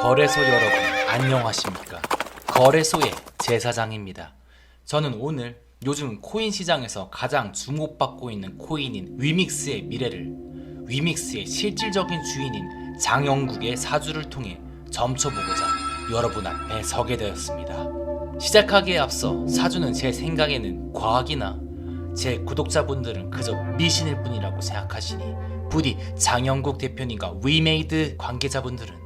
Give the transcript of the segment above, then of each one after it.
거래소 여러분 안녕하십니까? 거래소의 제사장입니다. 저는 오늘 요즘 코인 시장에서 가장 주목받고 있는 코인인 위믹스의 미래를 위믹스의 실질적인 주인인 장영국의 사주를 통해 점쳐보고자 여러분 앞에 서게 되었습니다. 시작하기에 앞서 사주는 제 생각에는 과학이나 제 구독자분들은 그저 미신일 뿐이라고 생각하시니 부디 장영국 대표님과 위메이드 관계자분들은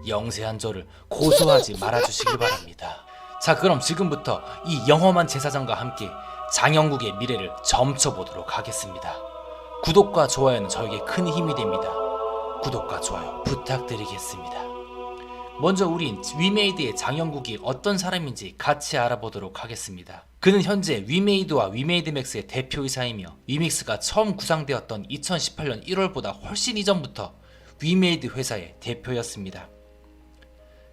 영세한 저를 고소하지 말아주시길 바랍니다. 자, 그럼 지금부터 이 영험한 제사장과 함께 장영국의 미래를 점쳐보도록 하겠습니다. 구독과 좋아요는 저에게 큰 힘이 됩니다. 구독과 좋아요 부탁드리겠습니다. 먼저 우린 위메이드의 장영국이 어떤 사람인지 같이 알아보도록 하겠습니다. 그는 현재 위메이드와 위메이드맥스의 대표이사이며 위믹스가 처음 구상되었던 2018년 1월보다 훨씬 이전부터 위메이드 회사의 대표였습니다.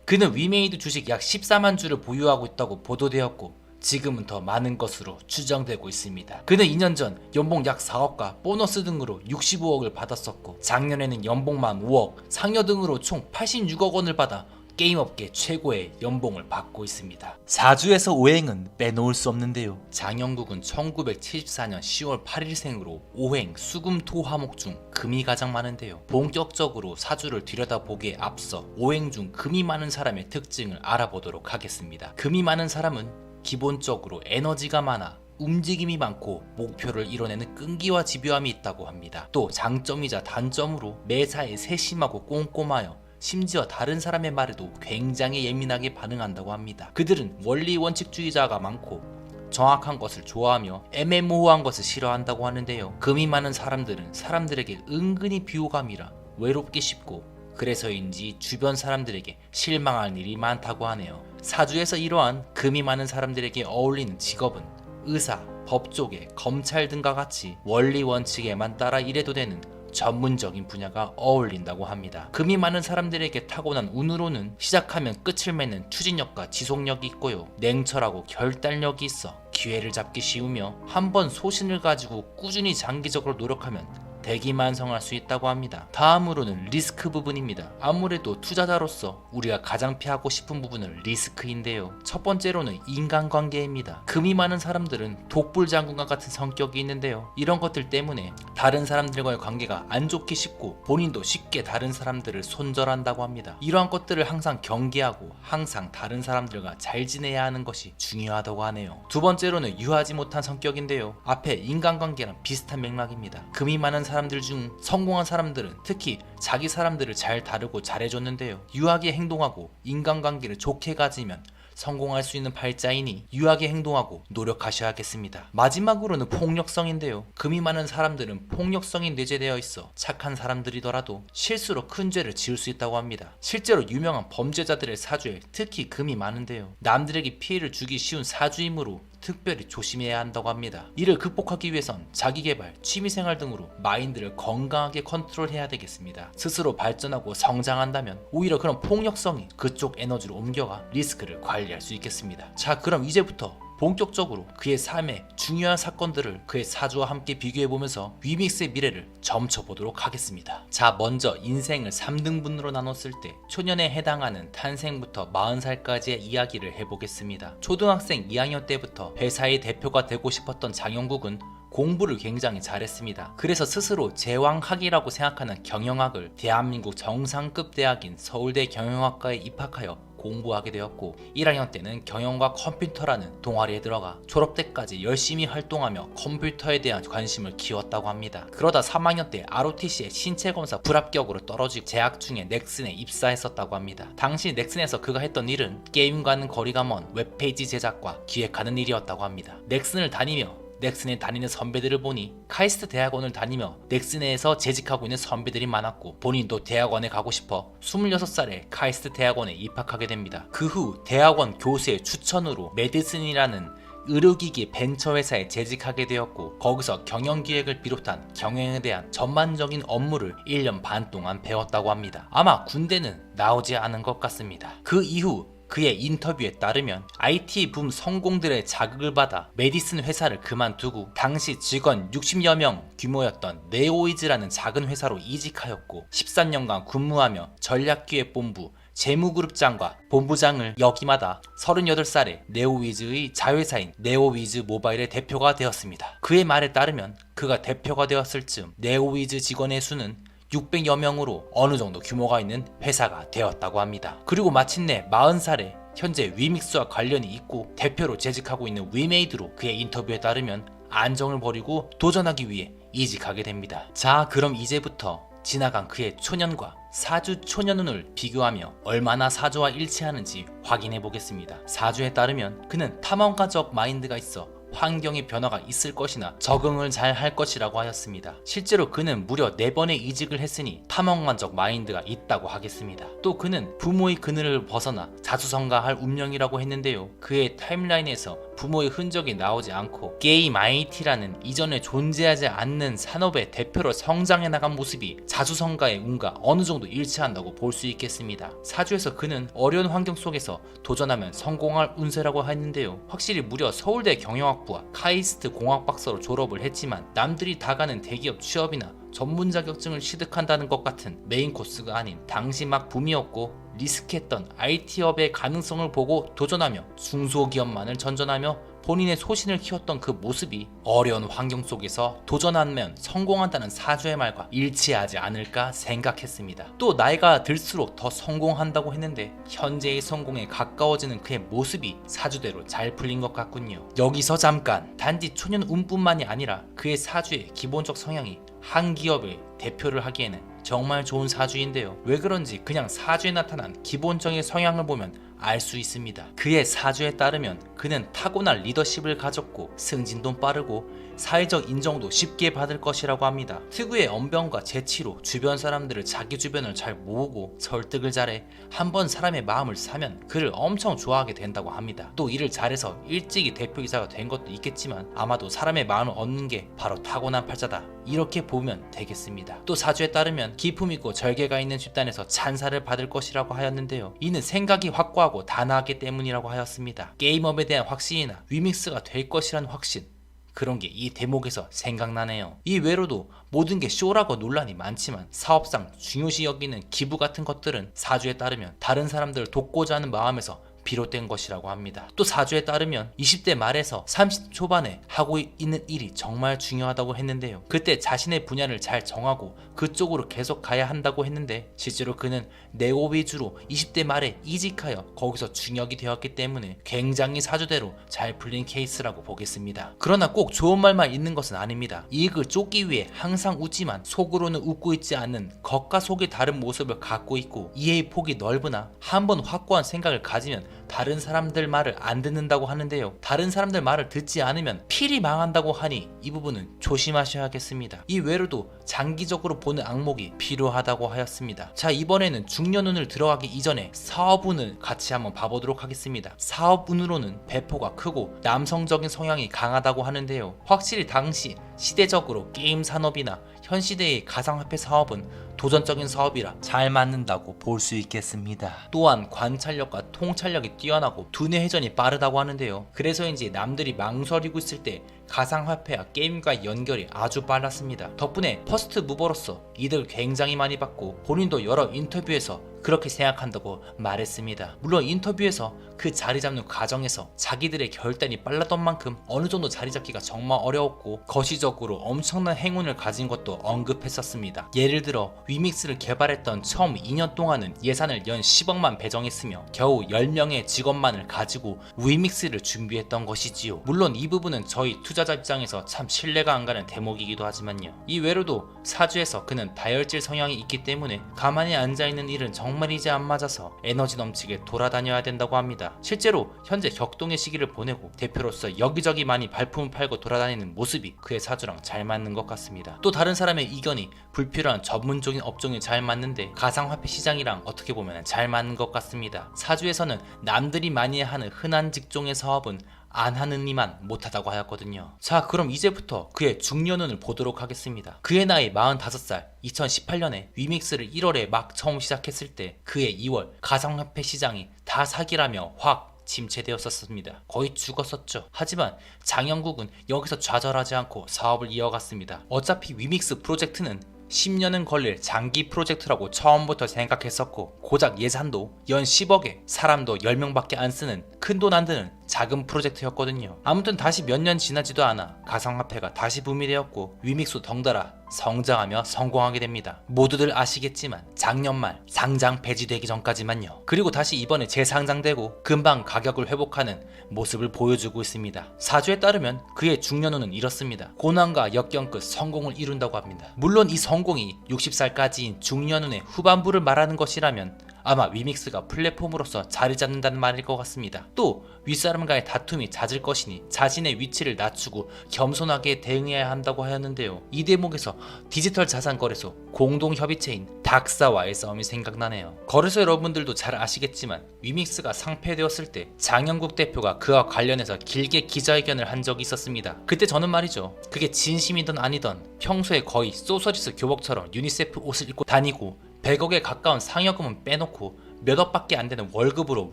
그는 위메이드 주식 약 14만 주를 보유하고 있다고 보도되었고 지금은 더 많은 것으로 추정되고 있습니다. 그는 2년 전 연봉 약 4억과 보너스 등으로 65억을 받았었고 작년에는 연봉만 5억, 상여 등으로 총 86억 원을 받아 게임업계 최고의 연봉을 받고 있습니다. 사주에서 오행은 빼놓을 수 없는데요. 장영국은 1974년 10월 8일생으로 오행, 수금, 토, 화목 중 금이 가장 많은데요. 본격적으로 사주를 들여다보기에 앞서 오행 중 금이 많은 사람의 특징을 알아보도록 하겠습니다. 금이 많은 사람은 기본적으로 에너지가 많아 움직임이 많고 목표를 이뤄내는 끈기와 집요함이 있다고 합니다. 또 장점이자 단점으로 매사에 세심하고 꼼꼼하여 심지어 다른 사람의 말에도 굉장히 예민하게 반응한다고 합니다. 그들은 원리 원칙주의자가 많고 정확한 것을 좋아하며 애매모호한 것을 싫어한다고 하는데요. 금이 많은 사람들은 사람들에게 은근히 비호감이라 외롭기 쉽고 그래서인지 주변 사람들에게 실망할 일이 많다고 하네요. 사주에서 이러한 금이 많은 사람들에게 어울리는 직업은 의사, 법조계, 검찰 등과 같이 원리 원칙에만 따라 일해도 되는 전문적인 분야가 어울린다고 합니다. 금이 많은 사람들에게 타고난 운으로는 시작하면 끝을 맺는 추진력과 지속력이 있고요. 냉철하고 결단력이 있어 기회를 잡기 쉬우며 한번 소신을 가지고 꾸준히 장기적으로 노력하면 대기만성할 수 있다고 합니다. 다음으로는 리스크 부분입니다. 아무래도 투자자로서 우리가 가장 피하고 싶은 부분은 리스크인데요. 첫 번째로는 인간관계입니다. 금이 많은 사람들은 독불장군과 같은 성격이 있는데요. 이런 것들 때문에 다른 사람들과의 관계가 안 좋기 쉽고 본인도 쉽게 다른 사람들을 손절한다고 합니다. 이러한 것들을 항상 경계하고 항상 다른 사람들과 잘 지내야 하는 것이 중요하다고 하네요. 두 번째로는 유하지 못한 성격인데요. 앞에 인간관계랑 비슷한 맥락입니다. 금이 많은 사람들 중 성공한 사람들은 특히 자기 사람들을 잘 다루고 잘해줬는데요. 유하게 행동하고 인간관계를 좋게 가지면 성공할 수 있는 팔자이니 유하게 행동하고 노력하셔야겠습니다. 마지막으로는 폭력성인데요. 금이 많은 사람들은 폭력성이 내재되어 있어 착한 사람들이더라도 실수로 큰 죄를 지을 수 있다고 합니다. 실제로 유명한 범죄자들의 사주에 특히 금이 많은데요. 남들에게 피해를 주기 쉬운 사주이므로 특별히 조심해야 한다고 합니다. 이를 극복하기 위해선 자기개발, 취미생활 등으로 마인드를 건강하게 컨트롤해야 되겠습니다. 스스로 발전하고 성장한다면 오히려 그런 폭력성이 그쪽 에너지로 옮겨가 리스크를 관리할 수 있겠습니다. 자, 그럼 이제부터 본격적으로 그의 삶의 중요한 사건들을 그의 사주와 함께 비교해보면서 위믹스의 미래를 점쳐보도록 하겠습니다. 자, 먼저 인생을 3등분으로 나눴을 때 초년에 해당하는 탄생부터 40살까지의 이야기를 해보겠습니다. 초등학생 2학년 때부터 회사의 대표가 되고 싶었던 장영국은 공부를 굉장히 잘했습니다. 그래서 스스로 제왕학이라고 생각하는 경영학을 대한민국 정상급 대학인 서울대 경영학과에 입학하여 공부하게 되었고 1학년 때는 경영과 컴퓨터라는 동아리에 들어가 졸업 때까지 열심히 활동하며 컴퓨터에 대한 관심을 키웠다고 합니다. 그러다 3학년 때 ROTC의 신체검사 불합격으로 떨어지고 재학 중에 넥슨에 입사했었다고 합니다. 당시 넥슨에서 그가 했던 일은 게임과는 거리가 먼 웹페이지 제작과 기획하는 일이었다고 합니다. 넥슨을 다니며 넥슨에 다니는 선배들을 보니 카이스트 대학원을 다니며 넥슨에서 재직하고 있는 선배들이 많았고 본인도 대학원에 가고 싶어 26살에 카이스트 대학원에 입학하게 됩니다. 그 후 대학원 교수의 추천으로 메디슨이라는 의료기기 벤처회사에 재직하게 되었고 거기서 경영기획을 비롯한 경영에 대한 전반적인 업무를 1년 반 동안 배웠다고 합니다. 아마 군대는 나오지 않은 것 같습니다. 그 이후 그의 인터뷰에 따르면 IT 붐 성공들의 자극을 받아 메디슨 회사를 그만두고 당시 직원 60여 명 규모였던 네오이즈라는 작은 회사로 이직하였고 13년간 근무하며 전략기획본부, 재무그룹장과 본부장을 역임하다 38살에 네오위즈의 자회사인 네오위즈 모바일의 대표가 되었습니다. 그의 말에 따르면 그가 대표가 되었을 즈음 네오위즈 직원의 수는 600여 명으로 어느 정도 규모가 있는 회사가 되었다고 합니다. 그리고 마침내 40살에 현재 위믹스와 관련이 있고 대표로 재직하고 있는 위메이드로 그의 인터뷰에 따르면 안정을 버리고 도전하기 위해 이직하게 됩니다. 자, 그럼 이제부터 지나간 그의 초년과 사주 초년운을 비교하며 얼마나 사주와 일치하는지 확인해 보겠습니다. 사주에 따르면 그는 탐험가적 마인드가 있어 환경의 변화가 있을 것이나 적응을 잘 할 것이라고 하였습니다. 실제로 그는 무려 4번의 이직을 했으니 탐험가적 마인드가 있다고 하겠습니다. 또 그는 부모의 그늘을 벗어나 자수성가할 운명이라고 했는데요. 그의 타임라인에서 부모의 흔적이 나오지 않고 게임 IT라는 이전에 존재하지 않는 산업의 대표로 성장해 나간 모습이 자수성가의 운과 어느 정도 일치한다고 볼 수 있겠습니다. 사주에서 그는 어려운 환경 속에서 도전하면 성공할 운세라고 했는데요. 확실히 무려 서울대 경영학부와 카이스트 공학박사로 졸업을 했지만 남들이 다 가는 대기업 취업이나 전문 자격증을 취득한다는 것 같은 메인 코스가 아닌 당시 막 붐이었고 리스크했던 IT업의 가능성을 보고 도전하며 중소기업만을 전전하며 본인의 소신을 키웠던 그 모습이 어려운 환경 속에서 도전하면 성공한다는 사주의 말과 일치하지 않을까 생각했습니다. 또 나이가 들수록 더 성공한다고 했는데 현재의 성공에 가까워지는 그의 모습이 사주대로 잘 풀린 것 같군요. 여기서 잠깐, 단지 초년 운뿐만이 아니라 그의 사주의 기본적 성향이 한 기업의 대표를 하기에는 정말 좋은 사주인데요. 왜 그런지 그냥 사주에 나타난 기본적인 성향을 보면 알 수 있습니다. 그의 사주에 따르면 그는 타고난 리더십을 가졌고 승진도 빠르고 사회적 인정도 쉽게 받을 것이라고 합니다. 특유의 언변과 재치로 주변 사람들을 자기 주변을 잘 모으고 설득을 잘해 한번 사람의 마음을 사면 그를 엄청 좋아하게 된다고 합니다. 또 일을 잘해서 일찍이 대표이사가 된 것도 있겠지만 아마도 사람의 마음을 얻는 게 바로 타고난 팔자다, 이렇게 보면 되겠습니다. 또 사주에 따르면 기품 있고 절개가 있는 집단에서 찬사를 받을 것이라고 하였는데요. 이는 생각이 확고하고 단아하기 때문이라고 하였습니다. 게임업에 대한 확신이나 위믹스가 될 것이라는 확신, 그런 게 이 대목에서 생각나네요. 이 외로도 모든 게 쇼라고 논란이 많지만 사업상 중요시 여기는 기부 같은 것들은 사주에 따르면 다른 사람들을 돕고자 하는 마음에서 비롯된 것이라고 합니다. 또 사주에 따르면 20대 말에서 30대 초반에 하고 있는 일이 정말 중요하다고 했는데요. 그때 자신의 분야를 잘 정하고 그쪽으로 계속 가야 한다고 했는데 실제로 그는 네오 위주로 20대 말에 이직하여 거기서 중역이 되었기 때문에 굉장히 사주대로 잘 풀린 케이스라고 보겠습니다. 그러나 꼭 좋은 말만 있는 것은 아닙니다. 이익을 쫓기 위해 항상 웃지만 속으로는 웃고 있지 않는 겉과 속이 다른 모습을 갖고 있고 이해의 폭이 넓으나 한번 확고한 생각을 가지면 다른 사람들 말을 안 듣는다고 하는데요. 다른 사람들 말을 듣지 않으면 필히 망한다고 하니 이 부분은 조심하셔야겠습니다. 이 외로도 장기적으로 보는 악목이 필요하다고 하였습니다. 자, 이번에는 중년운을 들어가기 이전에 사업운을 같이 한번 봐보도록 하겠습니다. 사업운으로는 배포가 크고 남성적인 성향이 강하다고 하는데요. 확실히 당시 시대적으로 게임 산업이나 현 시대의 가상화폐 사업은 도전적인 사업이라 잘 맞는다고 볼 수 있겠습니다. 또한 관찰력과 통찰력이 뛰어나고 두뇌 회전이 빠르다고 하는데요. 그래서인지 남들이 망설이고 있을 때 가상화폐와 게임과 연결이 아주 빨랐습니다. 덕분에 퍼스트 무버로서 이득을 굉장히 많이 받고 본인도 여러 인터뷰에서 그렇게 생각한다고 말했습니다. 물론 인터뷰에서 그 자리 잡는 과정에서 자기들의 결단이 빨랐던 만큼 어느 정도 자리 잡기가 정말 어려웠고 거시적으로 엄청난 행운을 가진 것도 언급했었습니다. 예를 들어 위믹스를 개발했던 처음 2년 동안은 예산을 연 10억만 배정했으며 겨우 10명의 직원만을 가지고 위믹스를 준비했던 것이지요. 물론 이 부분은 저희 투자자 입장에서 참 신뢰가 안 가는 대목이기도 하지만요. 이 외로도 사주에서 그는 다혈질 성향이 있기 때문에 가만히 앉아있는 일은 정말이지 안 맞아서 에너지 넘치게 돌아다녀야 된다고 합니다. 실제로 현재 격동의 시기를 보내고 대표로서 여기저기 많이 발품을 팔고 돌아다니는 모습이 그의 사주랑 잘 맞는 것 같습니다. 또 다른 사람의 이견이 불필요한 전문적인 업종이 잘 맞는데 가상화폐 시장이랑 어떻게 보면 잘 맞는 것 같습니다. 사주에서는 남들이 많이 하는 흔한 직종의 사업은 안 하는 이만 못하다고 하였거든요. 자, 그럼 이제부터 그의 중년운을 보도록 하겠습니다. 그의 나이 45살, 2018년에 위믹스를 1월에 막 처음 시작했을 때 그의 2월 가상화폐 시장이 다 사기라며 확 침체되었었습니다. 거의 죽었었죠. 하지만 장영국은 여기서 좌절하지 않고 사업을 이어갔습니다. 어차피 위믹스 프로젝트는 10년은 걸릴 장기 프로젝트라고 처음부터 생각했었고 고작 예산도 연 10억에 사람도 10명밖에 안 쓰는 큰돈 안 드는 작은 프로젝트였거든요. 아무튼 다시 몇 년 지나지도 않아 가상화폐가 다시 붐이 되었고 위믹스 덩달아 성장하며 성공하게 됩니다. 모두들 아시겠지만 작년 말 상장 폐지되기 전까지만요. 그리고 다시 이번에 재상장되고 금방 가격을 회복하는 모습을 보여주고 있습니다. 사주에 따르면 그의 중년후는 이렇습니다. 고난과 역경 끝 성공을 이룬다고 합니다. 물론 이 성공이 60살까지인 중년후의 후반부를 말하는 것이라면 아마 위믹스가 플랫폼으로서 자리 잡는다는 말일 것 같습니다. 또 윗사람과의 다툼이 잦을 것이니 자신의 위치를 낮추고 겸손하게 대응해야 한다고 하였는데요. 이 대목에서 디지털 자산 거래소 공동협의체인 닥사와의 싸움이 생각나네요. 거래소 여러분들도 잘 아시겠지만 위믹스가 상폐되었을 때 장영국 대표가 그와 관련해서 길게 기자회견을 한 적이 있었습니다. 그때 저는 말이죠, 그게 진심이든 아니든 평소에 거의 소서리스 교복처럼 유니세프 옷을 입고 다니고 100억에 가까운 상여금은 빼놓고 몇 억밖에 안 되는 월급으로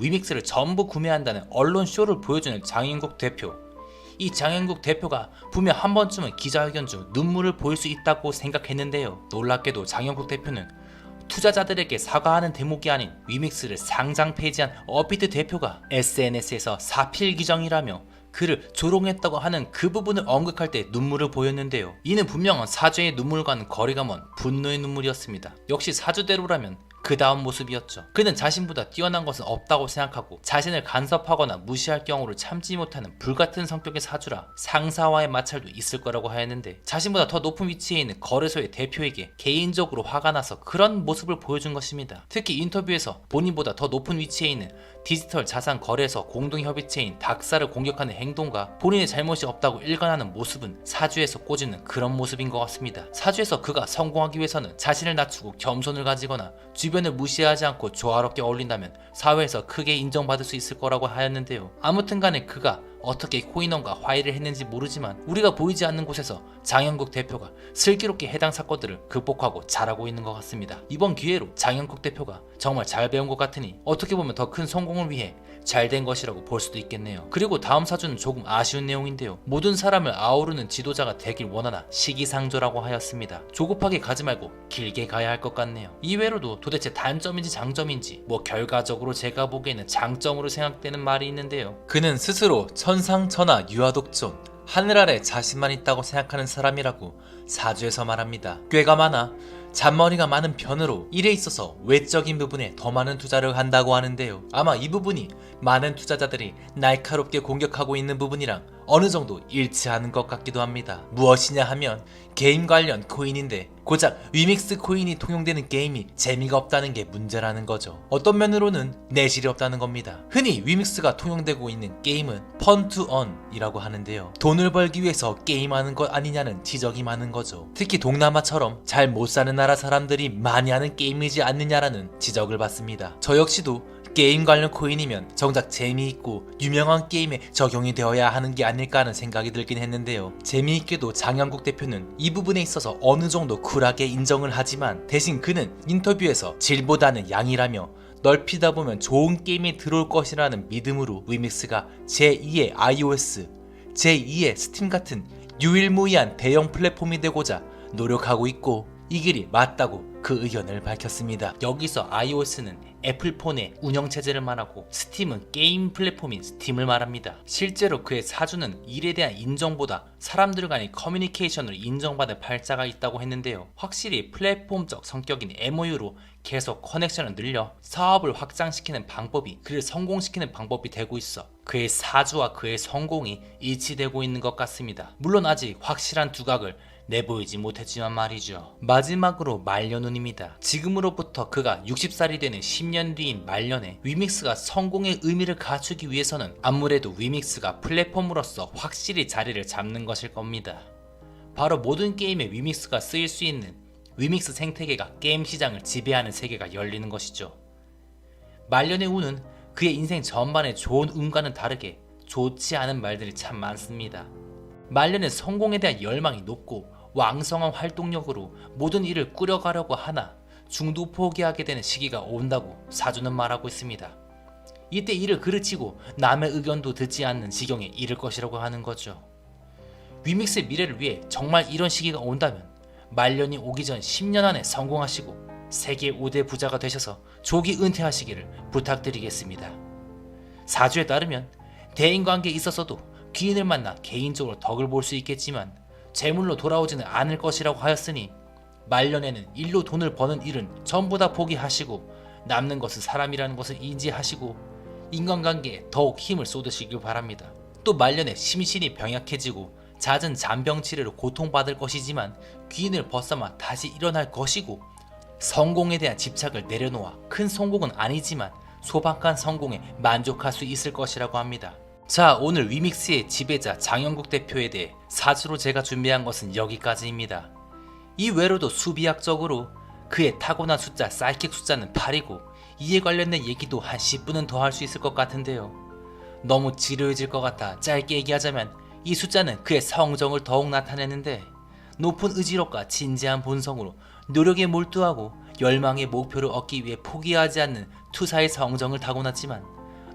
위믹스를 전부 구매한다는 언론 쇼를 보여주는 장영국 대표. 이 장영국 대표가 분명 한 번쯤은 기자회견 중 눈물을 보일 수 있다고 생각했는데요. 놀랍게도 장영국 대표는 투자자들에게 사과하는 대목이 아닌 위믹스를 상장 폐지한 업비트 대표가 SNS에서 사필규정이라며 그를 조롱했다고 하는 그 부분을 언급할 때 눈물을 보였는데요. 이는 분명한 사죄의 눈물과는 거리가 먼 분노의 눈물이었습니다. 역시 사주대로라면 그 다음 모습이었죠. 그는 자신보다 뛰어난 것은 없다고 생각하고 자신을 간섭하거나 무시할 경우를 참지 못하는 불같은 성격의 사주라 상사와의 마찰도 있을 거라고 하였는데 자신보다 더 높은 위치에 있는 거래소의 대표에게 개인적으로 화가 나서 그런 모습을 보여준 것입니다. 특히 인터뷰에서 본인보다 더 높은 위치에 있는 디지털 자산 거래소 공동협의체인 닥사를 공격하는 행동과 본인의 잘못이 없다고 일관하는 모습은 사주에서 꽂는 그런 모습인 것 같습니다. 사주에서 그가 성공하기 위해서는 자신을 낮추고 겸손을 가지거나 주변을 무시하지 않고 조화롭게 어울린다면 사회에서 크게 인정받을 수 있을 거라고 하였는데요. 아무튼 간에 그가 어떻게 코인원과 화해를 했는지 모르지만 우리가 보이지 않는 곳에서 장영국 대표가 슬기롭게 해당 사건들을 극복하고 잘하고 있는 것 같습니다. 이번 기회로 장영국 대표가 정말 잘 배운 것 같으니 어떻게 보면 더 큰 성공을 위해 잘된 것이라고 볼 수도 있겠네요. 그리고 다음 사주는 조금 아쉬운 내용인데요. 모든 사람을 아우르는 지도자가 되길 원하나 시기상조라고 하였습니다. 조급하게 가지 말고 길게 가야 할 것 같네요. 이외로도 도대체 단점인지 장점인지 결과적으로 제가 보기에는 장점으로 생각되는 말이 있는데요. 그는 스스로 천상천하 유아독존 하늘 아래 자신만 있다고 생각하는 사람이라고 사주에서 말합니다. 꾀가 많아 잔머리가 많은 편으로 일에 있어서 외적인 부분에 더 많은 투자를 한다고 하는데요. 아마 이 부분이 많은 투자자들이 날카롭게 공격하고 있는 부분이랑 어느 정도 일치하는 것 같기도 합니다. 무엇이냐 하면 게임 관련 코인인데 고작 위믹스 코인이 통용되는 게임이 재미가 없다는 게 문제라는 거죠. 어떤 면으로는 내실이 없다는 겁니다. 흔히 위믹스가 통용되고 있는 게임은 펀투언이라고 하는데요. 돈을 벌기 위해서 게임하는 것 아니냐는 지적이 많은 거죠. 특히 동남아처럼 잘 못 사는 나라 사람들이 많이 하는 게임이지 않느냐라는 지적을 받습니다. 저 역시도 게임 관련 코인이면 정작 재미있고 유명한 게임에 적용이 되어야 하는 게 아닐까 하는 생각이 들긴 했는데요. 재미있게도 장영국 대표는 이 부분에 있어서 어느 정도 쿨하게 인정을 하지만 대신 그는 인터뷰에서 질보다는 양이라며 넓히다 보면 좋은 게임이 들어올 것이라는 믿음으로 위믹스가 제2의 iOS, 제2의 스팀 같은 유일무이한 대형 플랫폼이 되고자 노력하고 있고 이 길이 맞다고 그 의견을 밝혔습니다. 여기서 iOS는 애플폰의 운영체제를 말하고 스팀은 게임 플랫폼인 스팀을 말합니다. 실제로 그의 사주는 일에 대한 인정보다 사람들 간의 커뮤니케이션을 인정받을 팔자가 있다고 했는데요. 확실히 플랫폼적 성격인 MOU로 계속 커넥션을 늘려 사업을 확장시키는 방법이 그를 성공시키는 방법이 되고 있어 그의 사주와 그의 성공이 일치되고 있는 것 같습니다. 물론 아직 확실한 두각을 내보이지 못했지만 말이죠. 마지막으로 말년운입니다. 지금으로부터 그가 60살이 되는 10년 뒤인 말년에 위믹스가 성공의 의미를 갖추기 위해서는 아무래도 위믹스가 플랫폼으로서 확실히 자리를 잡는 것일 겁니다. 바로 모든 게임에 위믹스가 쓰일 수 있는 위믹스 생태계가 게임 시장을 지배하는 세계가 열리는 것이죠. 말년의 운은 그의 인생 전반에 좋은 운과는 다르게 좋지 않은 말들이 참 많습니다. 말년은 성공에 대한 열망이 높고 왕성한 활동력으로 모든 일을 꾸려가려고 하나 중도 포기하게 되는 시기가 온다고 사주는 말하고 있습니다. 이때 일을 그르치고 남의 의견도 듣지 않는 지경에 이를 것이라고 하는 거죠. 위믹스의 미래를 위해 정말 이런 시기가 온다면 말년이 오기 전 10년 안에 성공하시고 세계 5대 부자가 되셔서 조기 은퇴하시기를 부탁드리겠습니다. 사주에 따르면 대인관계에 있어서도 귀인을 만나 개인적으로 덕을 볼 수 있겠지만 재물로 돌아오지는 않을 것이라고 하였으니 말년에는 일로 돈을 버는 일은 전부 다 포기하시고 남는 것은 사람이라는 것을 인지하시고 인간관계에 더욱 힘을 쏟으시길 바랍니다. 또 말년에 심신이 병약해지고 잦은 잔병치레로 고통받을 것이지만 귀인을 벗삼아 다시 일어날 것이고 성공에 대한 집착을 내려놓아 큰 성공은 아니지만 소박한 성공에 만족할 수 있을 것이라고 합니다. 자, 오늘 위믹스의 지배자 장영국 대표에 대해 사주로 제가 준비한 것은 여기까지입니다. 이외로도 수비학적으로 그의 타고난 숫자 사이킥 숫자는 8이고 이에 관련된 얘기도 한 10분은 더 할 수 있을 것 같은데요. 너무 지루해질 것 같아 짧게 얘기하자면 이 숫자는 그의 성정을 더욱 나타내는데 높은 의지력과 진지한 본성으로 노력에 몰두하고 열망의 목표를 얻기 위해 포기하지 않는 투사의 성정을 타고났지만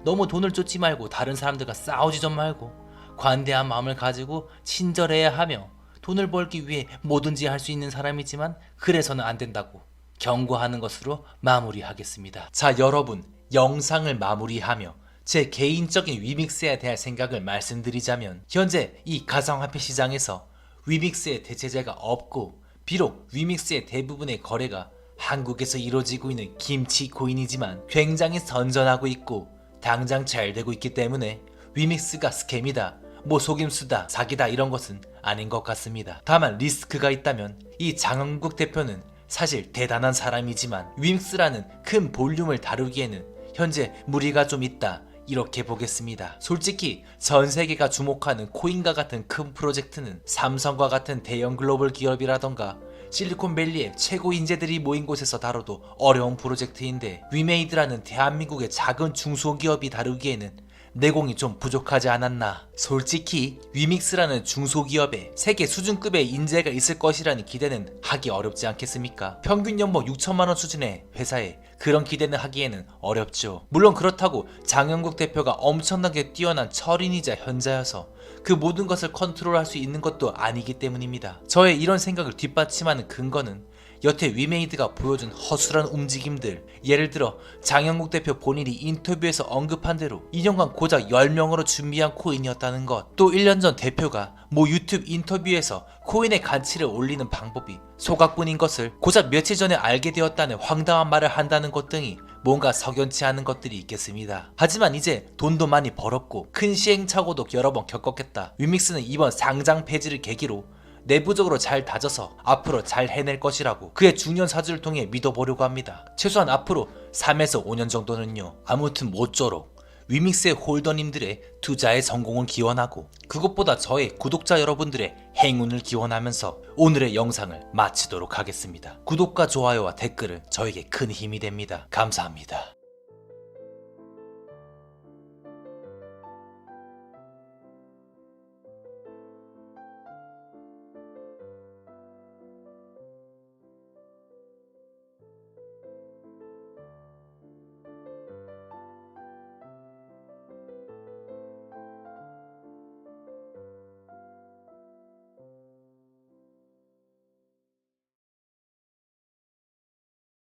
너무 돈을 쫓지 말고 다른 사람들과 싸우지 좀 말고 관대한 마음을 가지고 친절해야 하며 돈을 벌기 위해 뭐든지 할 수 있는 사람이지만 그래서는 안 된다고 경고하는 것으로 마무리하겠습니다. 자, 여러분, 영상을 마무리하며 제 개인적인 위믹스에 대한 생각을 말씀드리자면 현재 이 가상화폐 시장에서 위믹스의 대체제가 없고 비록 위믹스의 대부분의 거래가 한국에서 이루어지고 있는 김치코인이지만 굉장히 선전하고 있고 당장 잘 되고 있기 때문에 위믹스가 스캠이다, 뭐 속임수다, 사기다 이런 것은 아닌 것 같습니다. 다만 리스크가 있다면 이 장영국 대표는 사실 대단한 사람이지만 위믹스라는 큰 볼륨을 다루기에는 현재 무리가 좀 있다, 이렇게 보겠습니다. 솔직히 전 세계가 주목하는 코인과 같은 큰 프로젝트는 삼성과 같은 대형 글로벌 기업이라던가 실리콘밸리의 최고 인재들이 모인 곳에서 다뤄도 어려운 프로젝트인데 위메이드라는 대한민국의 작은 중소기업이 다루기에는 내공이 좀 부족하지 않았나. 솔직히 위믹스라는 중소기업에 세계 수준급의 인재가 있을 것이라는 기대는 하기 어렵지 않겠습니까? 평균 연봉 6천만원 수준의 회사에 그런 기대는 하기에는 어렵죠. 물론 그렇다고 장영국 대표가 엄청나게 뛰어난 철인이자 현자여서 그 모든 것을 컨트롤할 수 있는 것도 아니기 때문입니다. 저의 이런 생각을 뒷받침하는 근거는 여태 위메이드가 보여준 허술한 움직임들, 예를 들어 장영국 대표 본인이 인터뷰에서 언급한 대로 2년간 고작 10명으로 준비한 코인이었다는 것, 또 1년 전 대표가 모 유튜브 인터뷰에서 코인의 가치를 올리는 방법이 소각뿐인 것을 고작 며칠 전에 알게 되었다는 황당한 말을 한다는 것 등이 뭔가 석연치 않은 것들이 있겠습니다. 하지만 이제 돈도 많이 벌었고 큰 시행착오도 여러 번 겪었겠다. 위믹스는 이번 상장 폐지를 계기로 내부적으로 잘 다져서 앞으로 잘 해낼 것이라고 그의 중년 사주를 통해 믿어보려고 합니다. 최소한 앞으로 3에서 5년 정도는요. 아무튼 모쪼록 위믹스의 홀더님들의 투자의 성공을 기원하고 그것보다 저의 구독자 여러분들의 행운을 기원하면서 오늘의 영상을 마치도록 하겠습니다. 구독과 좋아요와 댓글은 저에게 큰 힘이 됩니다. 감사합니다.